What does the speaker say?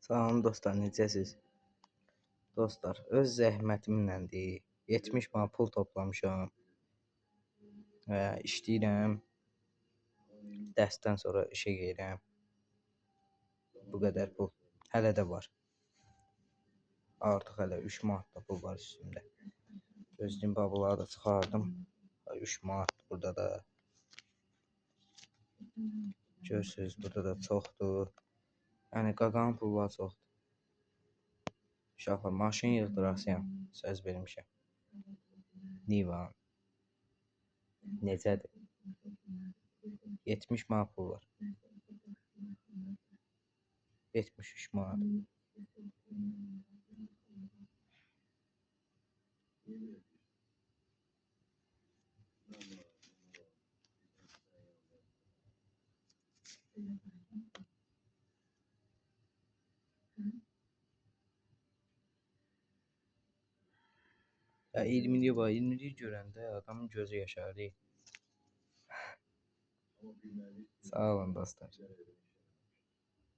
Salam dostlar, necəsiz? Dostlar, öz zəhmətimlədir. 70 manat pul toplamışam. İşləyirəm. Dərsdən sonra işə gedirəm. Bu qədər pul hələ də var. Artıq hələ 3 manat da pul var üstümdə. Gözləyim babıları da çıxardım. 3 manat burada da. Görürsünüz, burada da çoxdur. Yəni qaqanın pulları çoxdur. Uşaqlar, maşın yığdırasıyam. Söz vermişəm. Nivan. Necədir? 70 manat pul var. 73 manat. Ya 20'liyi var. 20'liyi görəndə adamın gözü yaşarır. Sağ olun dostlar.